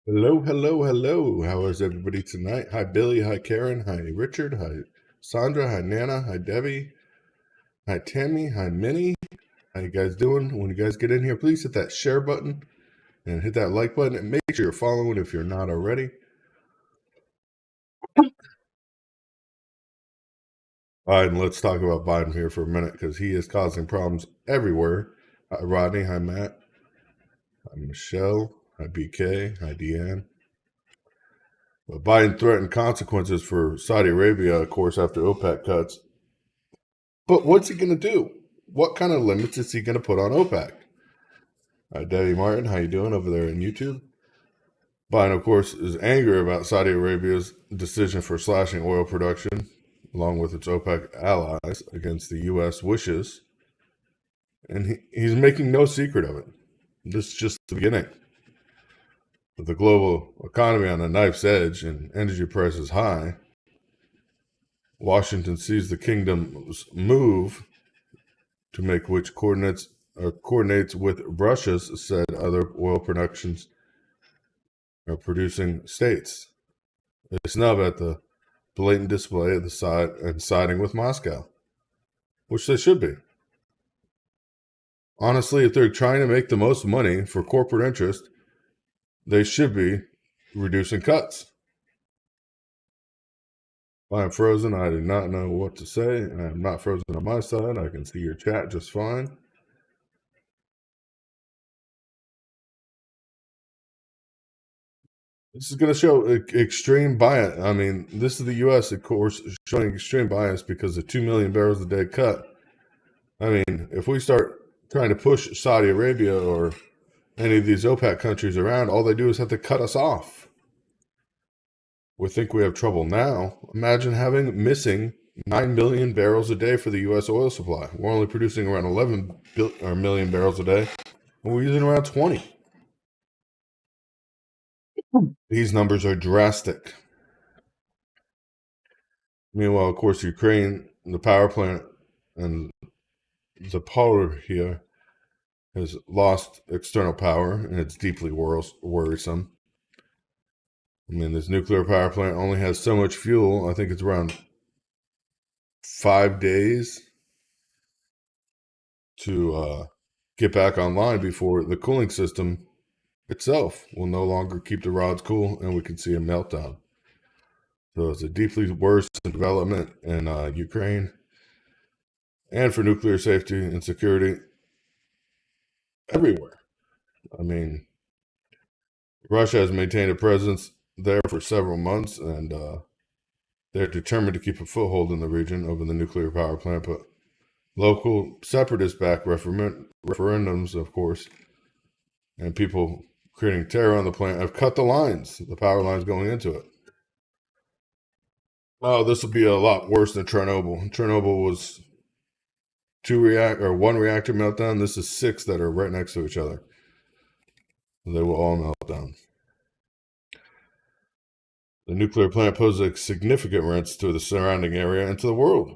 Hello, hello, hello. How is everybody tonight? Hi, Billy. Hi, Karen. Hi, Richard. Hi, Sandra. Hi, Nana. Hi, Debbie. Hi, Tammy. Hi, Minnie. How you guys doing? When you guys get in here, please hit that share button and hit that like button and make sure you're following if you're not already. And let's talk about Biden here for a minute because he is causing problems everywhere. Hi, Rodney. Hi, Matt. Hi, Michelle. Hi, BK. Hi, Deanne. But Biden threatened consequences for Saudi Arabia, of course, after OPEC cuts. But what's he going to do? What kind of limits is he going to put on OPEC? Debbie Martin, how you doing over there on YouTube? Biden, of course, is angry about Saudi Arabia's decision for slashing oil production, along with its OPEC allies, against the U.S. wishes. And he's making no secret of it. This is just the beginning. With the global economy on a knife's edge and energy prices high, Washington sees the kingdom's move to make which coordinates with Russia's said other oil productions are producing states. They snub at the blatant display of the side and siding with Moscow, which they should be. Honestly, if they're trying to make the most money for corporate interest, they should be reducing cuts. I'm frozen. I do not know what to say. I am not frozen on my side. I can see your chat just fine. This is going to show extreme bias. I mean, this is the U.S., of course, showing extreme bias because of 2 million barrels a day cut. I mean, if we start trying to push Saudi Arabia or any of these OPEC countries around, all they do is have to cut us off. We think we have trouble now. Imagine missing 9 million barrels a day for the U.S. oil supply. We're only producing around 11 million barrels a day, and we're using around 20. These numbers are drastic. Meanwhile, of course, Ukraine, the power plant, and the power here has lost external power, and it's deeply worrisome. I mean, this nuclear power plant only has so much fuel. I think it's around 5 days to get back online before the cooling system itself will no longer keep the rods cool, and we can see a meltdown. So it's a deeply worse development in Ukraine, and for nuclear safety and security everywhere. I mean, Russia has maintained a presence there for several months, and they're determined to keep a foothold in the region over the nuclear power plant. But local separatist-backed referendums, of course, and people creating terror on the plant have cut the power lines going into it. Oh, this will be a lot worse than Chernobyl. Chernobyl was one reactor meltdown. This is 6 that are right next to each other. They will all melt down. The nuclear plant poses significant risks to the surrounding area and to the world.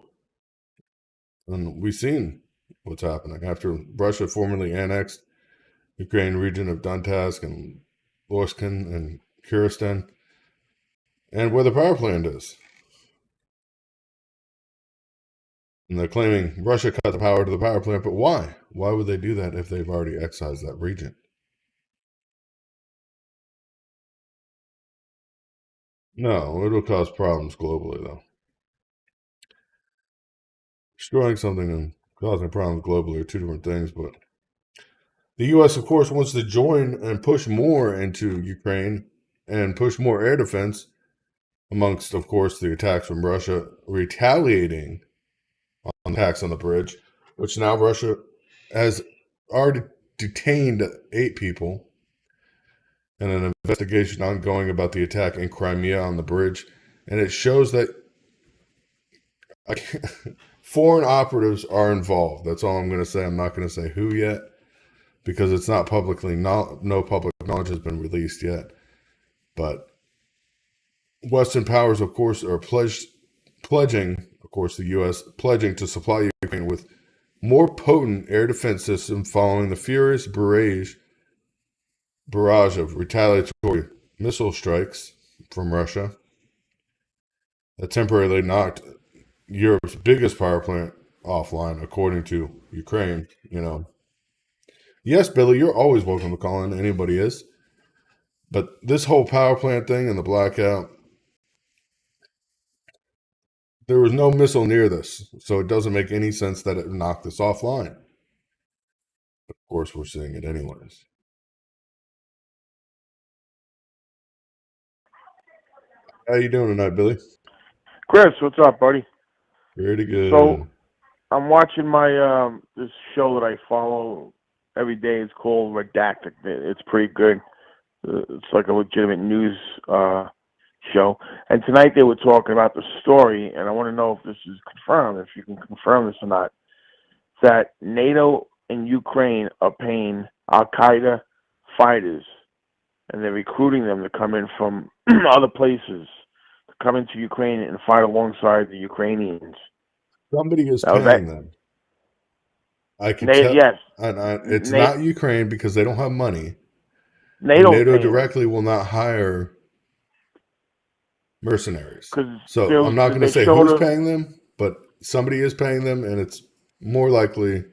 And we've seen what's happening after Russia formally annexed Ukraine region of Donetsk and Luhansk and Kyrgyzstan, and where the power plant is. And they're claiming Russia cut the power to the power plant, but why? Why would they do that if they've already excised that region? No, it'll cause problems globally, though. Destroying something and causing problems globally are two different things, but the U.S., of course, wants to join and push more into Ukraine and push more air defense amongst, of course, the attacks from Russia, retaliating on attacks on the bridge, which now Russia has already detained 8 people, and an investigation ongoing about the attack in Crimea on the bridge. And it shows that foreign operatives are involved. That's all I'm going to say. I'm not going to say who yet, because it's not no public knowledge has been released yet. But Western powers, of course, are pledging, of course, the U.S. pledging to supply Ukraine with more potent air defense system following the furious barrage of retaliatory missile strikes from Russia that temporarily knocked Europe's biggest power plant offline, according to Ukraine. Yes, Billy, you're always welcome to call in. Anybody is. But this whole power plant thing and the blackout, there was no missile near this, so it doesn't make any sense that it knocked this offline. But of course, we're seeing it anyways. How you doing tonight, Billy? Chris, what's up, buddy? Pretty good. So I'm watching my this show that I follow every day. It's called Redacted. It's pretty good. It's like a legitimate news show. And tonight they were talking about the story, and I want to know if this is confirmed, if you can confirm this or not, that NATO and Ukraine are paying Al Qaeda fighters, and they're recruiting them to come in from other places, to come into Ukraine and fight alongside the Ukrainians. Somebody is Now paying that them. I can tell. yes, It's not Ukraine because they don't have money. NATO NATO directly will not hire mercenaries. So I'm not going to say who's paying them, but somebody is paying them, and it's more likely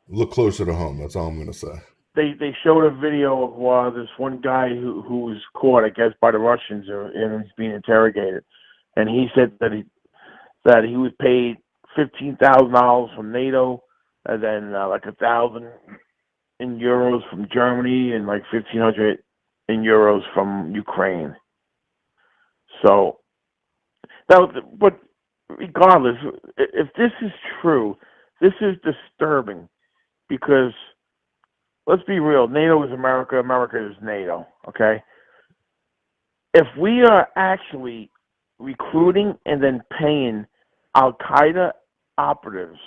look closer to home. That's all I'm going to say. They showed a video of this one guy who was caught, I guess, by the Russians, and he's being interrogated, and he said that he was paid $15,000 from NATO, and then like 1,000 in euros from Germany, and like 1,500 in euros from Ukraine. So, now, but regardless, if this is true, this is disturbing because let's be real. NATO is America. America is NATO. Okay. If we are actually recruiting and then paying Al Qaeda operatives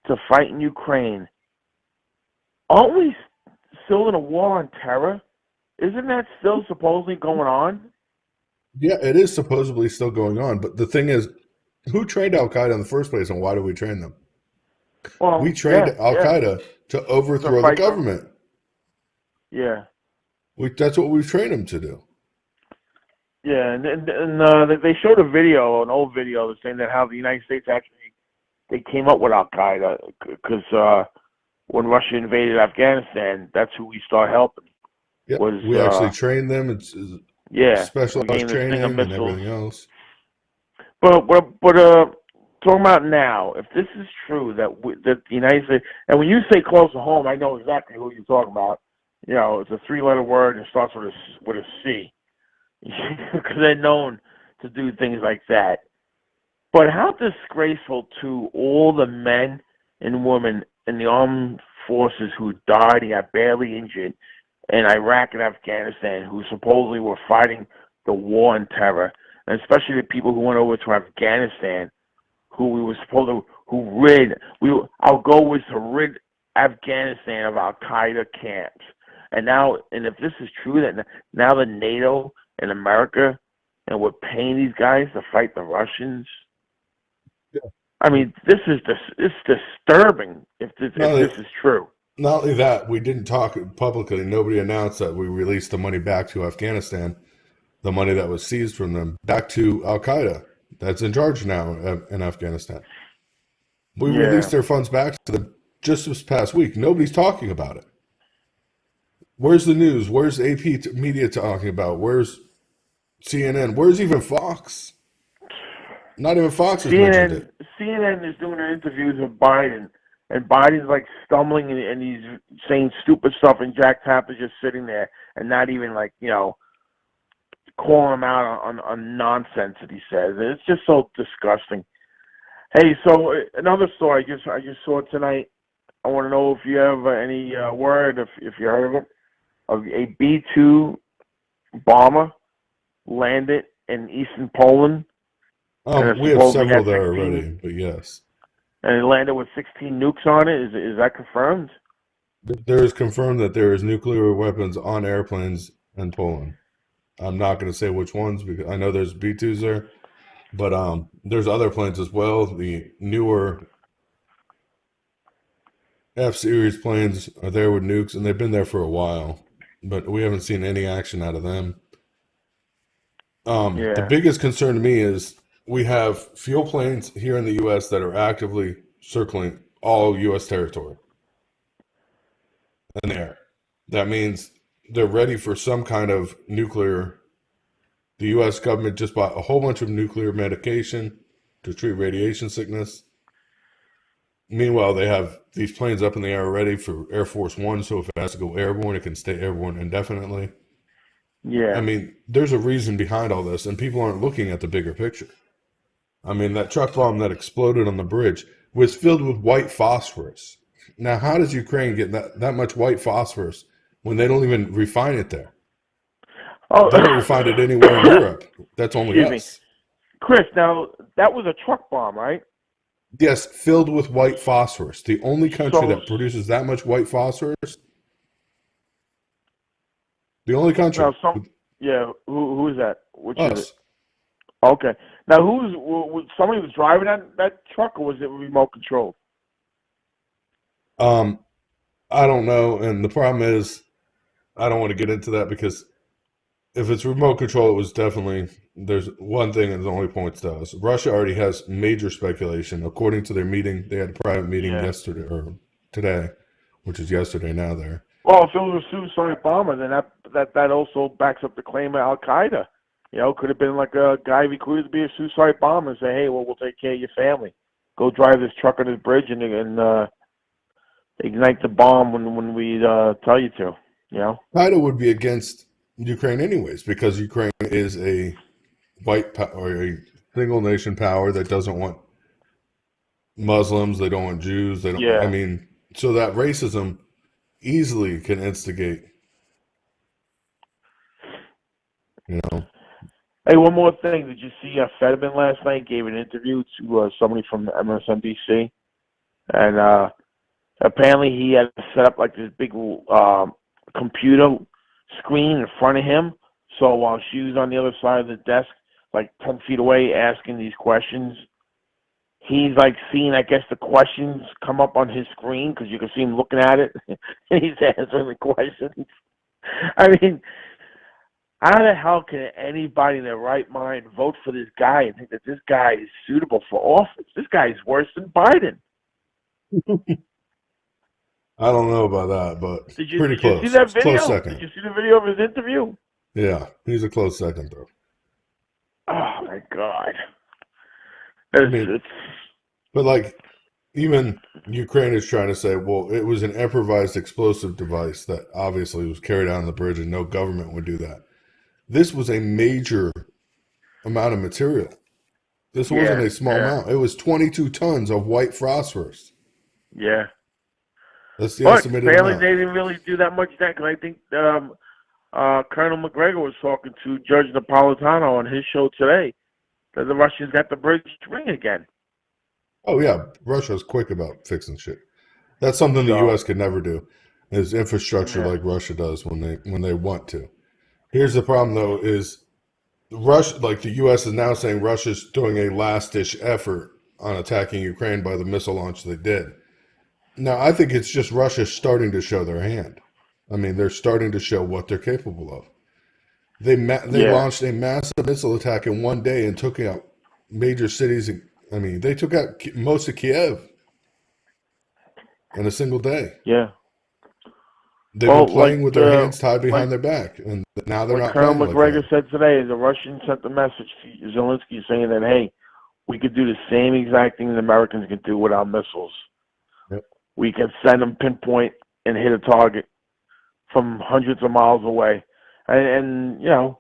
to fight in Ukraine, aren't we still in a war on terror? Isn't that still supposedly going on? Yeah, it is supposedly still going on. But the thing is, who trained Al Qaeda in the first place, and why do we train them? Well, we trained Al Qaeda to overthrow the government. Yeah. That's what we've trained them to do. Yeah, and they showed a video, an old video, saying that how the United States actually they came up with Al Qaeda because when Russia invaded Afghanistan, that's who we started helping. Yeah, we actually trained them. It's specialized training and everything else. But talking about now, if this is true that the United States, and when you say close to home, I know exactly who you're talking about. It's a 3-letter word and it starts with a C, because they're known to do things like that. But how disgraceful to all the men and women in the armed forces who died and got badly injured in Iraq and Afghanistan, who supposedly were fighting the war on terror, and especially the people who went over to Afghanistan, who we were supposed to, our goal was to rid Afghanistan of Al Qaeda camps. And if this is true, that now the NATO and America, and we're paying these guys to fight the Russians. Yeah. I mean, it's disturbing if this is true. Not only that, we didn't talk publicly. Nobody announced that we released the money back to Afghanistan, the money that was seized from them, back to Al Qaeda. That's in charge now in Afghanistan. We released their funds back to them just this past week. Nobody's talking about it. Where's the news? Where's AP media talking about? Where's CNN? Where's even Fox? Not even Fox has mentioned it. CNN is doing interviews with Biden, and Biden's like stumbling and he's saying stupid stuff, and Jack Tapper's just sitting there and not even calling him out on nonsense that he says. It's just so disgusting. Hey, so another story I just saw tonight. I want to know if you have any word, if you heard of it, of a B-2 bomber landed in eastern Poland. We have several there already, but yes. And it landed with 16 nukes on it. Is that confirmed? There is confirmed that there is nuclear weapons on airplanes in Poland. I'm not going to say which ones because I know there's B-2s there, but there's other planes as well. The newer F-Series planes are there with nukes, and they've been there for a while. but we haven't seen any action out of them. The Yeah. biggest concern to me is we have fuel planes here in the U.S. that are actively circling all U.S. territory in the air. That means they're ready for some kind of nuclear. The U.S. government just bought a whole bunch of nuclear medication to treat radiation sickness. Meanwhile, they have these planes up in the air ready for Air Force One, so if it has to go airborne, it can stay airborne indefinitely. I Yeah. mean, there's a reason behind all this, and people aren't looking at the bigger picture. I mean, that truck bomb that exploded on the bridge was filled with white phosphorus. Now, how does Ukraine get that much white phosphorus when they don't even refine it there? Oh, They don't refine it anywhere in Europe. That's only excuse me, us. Chris. Now that was a truck bomb, right? Yes, filled with white phosphorus. The only country So that produces that much white phosphorus, the only country, now yeah. Who is that? Which is it? us. Okay. Now somebody was driving that truck, or was it remote controlled? Um, I don't know, and the problem is, I don't want to get into that because if it's remote control, it was definitely there's one thing and it only points to us. Russia already has major speculation. According to their meeting, they had a private meeting Yeah. yesterday or today, which is yesterday now there. Well, if it was a suicide bomber, then that also backs up the claim of Al Qaeda. You know, could have been like a guy recruited to be a suicide bomber and say, "Hey, well, we'll take care of your family. Go drive this truck on this bridge and ignite the bomb when we tell you to." You know. China would be against Ukraine anyways because Ukraine is a or a single nation power that doesn't want Muslims, they don't want Jews, they don't. I Yeah. mean, so that racism easily can instigate. You know, Hey, one more thing. Did you see Fetterman last night gave an interview to somebody from MSNBC, and apparently he had set up like this big computer screen in front of him. So while she was on the other side of the desk, like 10 feet away, asking these questions, he's like seeing, I guess, the questions come up on his screen because you can see him looking at it, and he's answering the questions. I mean, how the hell can anybody in their right mind vote for this guy and think that this guy is suitable for office? This guy is worse than Biden. I don't know about that, but pretty Did you see close. that It's close video? second. Did you see the video of his interview? Yeah, he's a close second though. Oh my God! I mean, but like even Ukraine is trying to say, well, it was an improvised explosive device that obviously was carried out on the bridge, and no government would do that. This was a major amount of material. This wasn't a small amount. It was 22 tons of white phosphorus. Yeah. That's the But estimated apparently amount. they didn't really do that much then, because I think Colonel McGregor was talking to Judge Napolitano on his show today that the Russians got the bridge ring again. Oh yeah, Russia's quick about fixing shit. That's something the U.S. could never do. Is infrastructure like Russia does when they want to. Here's the problem though: is Russia, like the U.S. is now saying Russia's doing a last-ditch effort on attacking Ukraine by the missile launch they did. Now, I think it's just Russia starting to show their hand. I mean, they're starting to show what they're capable of. They launched a massive missile attack in one day and took out major cities. I mean, they took out most of Kiev in a single day. Yeah. They've been playing with their hands tied behind their back, and now they're not Colonel playing McGregor like that. said today, the Russians sent the message to Zelensky saying that, hey, we could do the same exact thing the Americans can do with our missiles. Yep. We can send them pinpoint and hit a target from hundreds of miles away. And you know,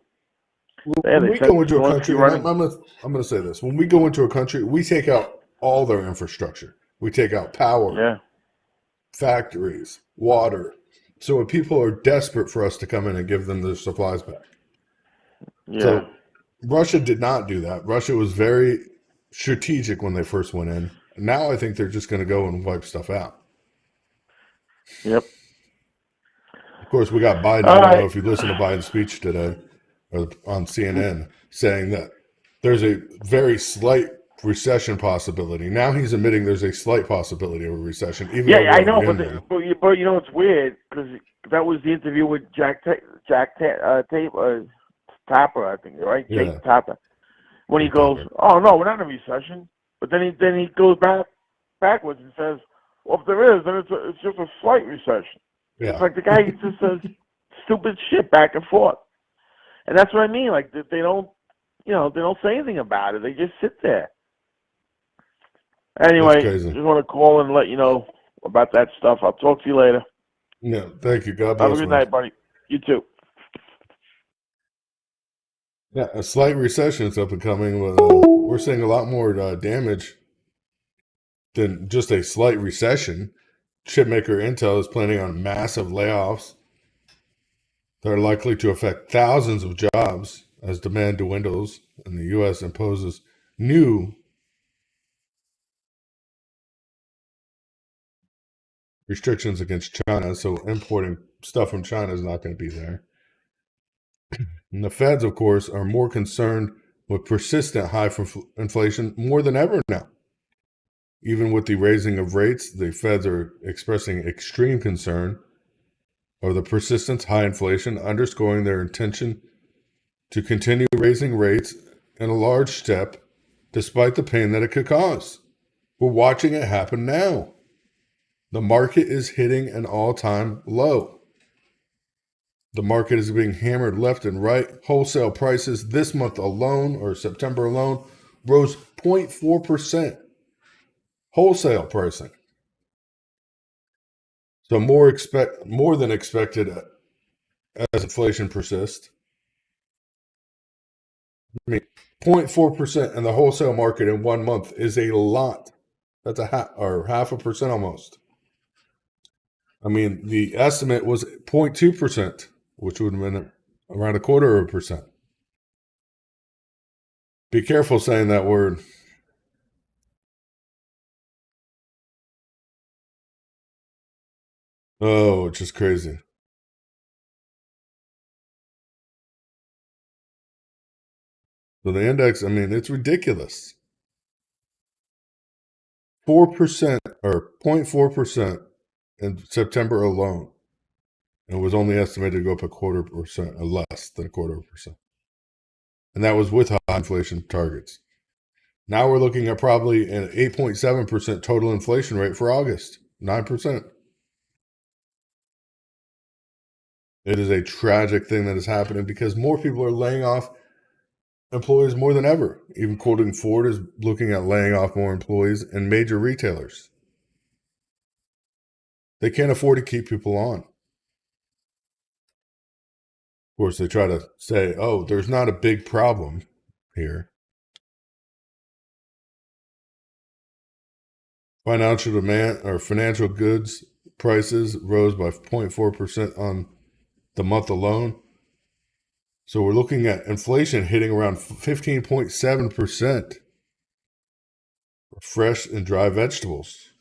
when we go into a country, I'm going to say this. When we go into a country, we take out all their infrastructure. We take out power, factories, water. So when people are desperate for us to come in and give them their supplies back. Yeah. So Russia did not do that. Russia was very strategic when they first went in. Now I think they're just going to go and wipe stuff out. Yep. Of course, we got Biden. I don't know if you listened to Biden's speech today or on CNN saying that there's a very slight recession possibility. Now he's admitting there's a slight possibility of a recession. Even Yeah, I know, though but you know it's weird because that was the interview with Tapper, I think, right? Yeah. Jake Tapper. When he Jake goes, Tapper. "Oh no, we're not in a recession," but then he goes backwards and says, "Well, if there is, then it's just a slight recession." Yeah. It's like the guy just says stupid shit back and forth, and that's what I mean. Like they don't, they don't say anything about it. They just sit there. Anyway, crazy. just want to call and let you know about that stuff. I'll talk to you later. Yeah, thank you. God Have bless. a good night, buddy. You too. Yeah, a slight recession is up and coming. We're seeing a lot more damage than just a slight recession. Chipmaker Intel is planning on massive layoffs that are likely to affect thousands of jobs as demand dwindles and the U.S. imposes new restrictions against China. So importing stuff from China is not going to be there. And the Feds, of course, are more concerned with persistent high inflation more than ever now. Even with the raising of rates, the Feds are expressing extreme concern over the persistent high inflation, underscoring their intention to continue raising rates in a large step despite the pain that it could cause. We're watching it happen now. The market is hitting an all-time low. The market is being hammered left and right. Wholesale prices this month alone, or September alone, rose 0.4%. Wholesale pricing. So more than expected as inflation persists. I mean, 0.4% in the wholesale market in 1 month is a lot. That's half a percent almost. I mean, the estimate was 0.2%, which would have been around 0.25%. Be careful saying that word. Oh, it's just crazy. So the index, I mean, it's ridiculous. 4% or 0.4% in September alone. It was only estimated to go up 0.25% or less than 0.25%. And that was with high inflation targets. Now we're looking at probably an 8.7% total inflation rate for August, 9%. It is a tragic thing that is happening because more people are laying off employees more than ever. Even quoting Ford is looking at laying off more employees and major retailers. They can't afford to keep people on. Of course, they try to say, oh, there's not a big problem here. Financial demand or financial goods prices rose by 0.4% on the month alone. So we're looking at inflation hitting around 15.7% for fresh and dry vegetables.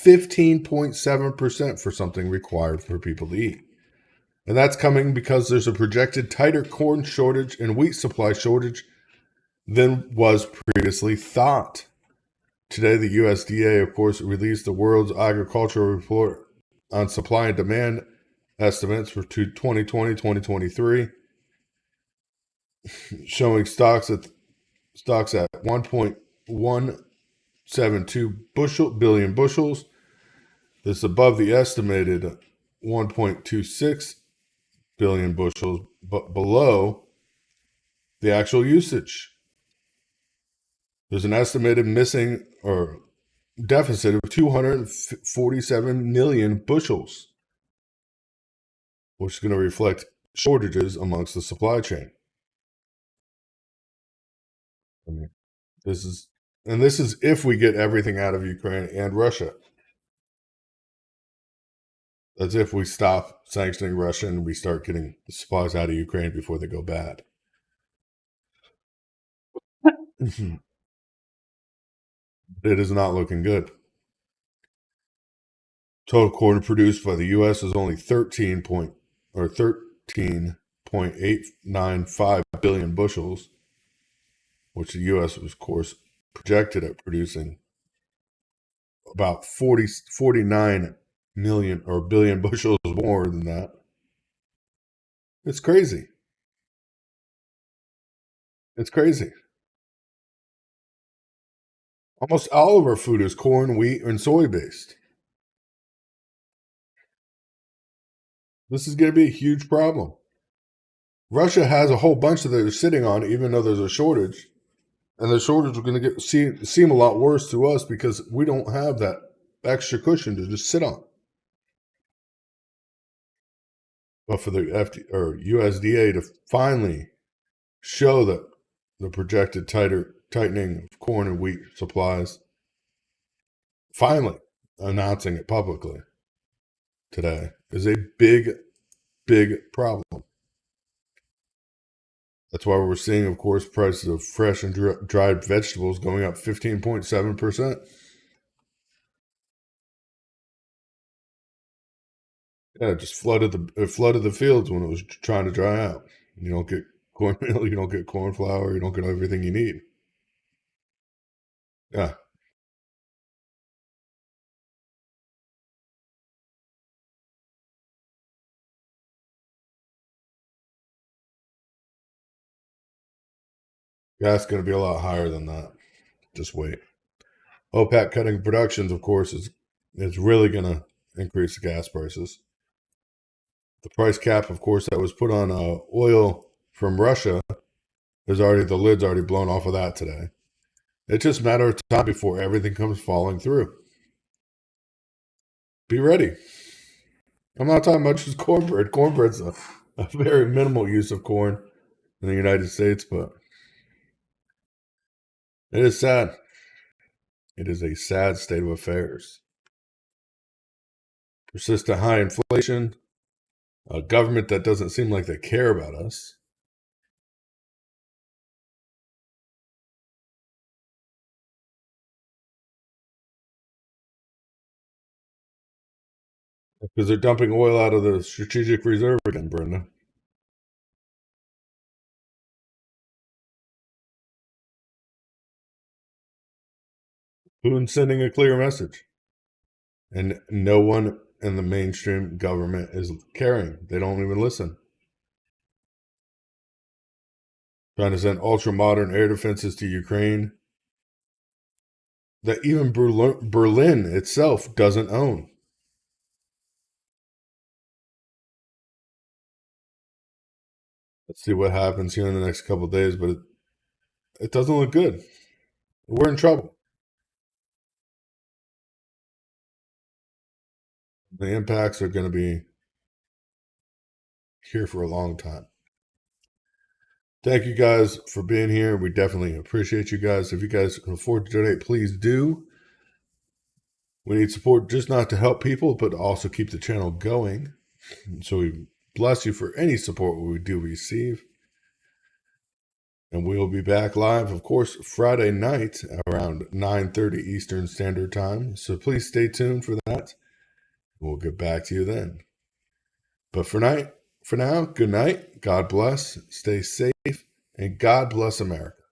15.7% for something required for people to eat. And that's coming because there's a projected tighter corn shortage and wheat supply shortage than was previously thought. Today, the USDA, of course, released the world's agricultural report on supply and demand estimates for 2020-2023, showing stocks at 1.172 billion bushels. This is above the estimated 1.26 billion bushels, but below the actual usage. There's an estimated missing or deficit of 247 million bushels, which is going to reflect shortages amongst the supply chain. I mean, this is if we get everything out of Ukraine and Russia. That's if we stop sanctioning Russia and we start getting the supplies out of Ukraine before they go bad. It is not looking good. Total corn produced by the U.S. is only 13.895 billion bushels, which the U.S. was, of course, projected at producing about 49 million or billion bushels more than that. It's crazy. It's crazy. Almost all of our food is corn, wheat, and soy based. This is going to be a huge problem. Russia has a whole bunch that they're sitting on, even though there's a shortage. And the shortage is going to seem a lot worse to us because we don't have that extra cushion to just sit on. But for the USDA to finally show that the projected tightening of corn and wheat supplies, finally announcing it publicly today, is a big, big problem. That's why we're seeing, of course, prices of fresh and dried vegetables going up 15.7%. Yeah, it just flooded the fields when it was trying to dry out. You don't get cornmeal, you don't get corn flour, you don't get everything you need. Yeah. Gas going to be a lot higher than that. Just wait. OPEC cutting productions, of course, is really going to increase the gas prices. The price cap, of course, that was put on oil from Russia, the lid's already blown off of that today. It's just a matter of time before everything comes falling through. Be ready. I'm not talking about just cornbread. Cornbread's a very minimal use of corn in the United States, but it is sad. It is a sad state of affairs. Persistent high inflation, a government that doesn't seem like they care about us. Because they're dumping oil out of the strategic reserve again, Brenda. Putin's sending a clear message. And no one in the mainstream government is caring. They don't even listen. Trying to send ultra-modern air defenses to Ukraine that even Berlin itself doesn't own. Let's see what happens here in the next couple of days, but it doesn't look good. We're in trouble. The impacts are going to be here for a long time. Thank you guys for being here. We definitely appreciate you guys. If you guys can afford to donate, please do. We need support just not to help people, but to also keep the channel going. So we bless you for any support we do receive. And we'll be back live, of course, Friday night around 9:30 Eastern Standard Time. So please stay tuned for that. We'll get back to you then. But for now, good night. God bless. Stay safe. And God bless America.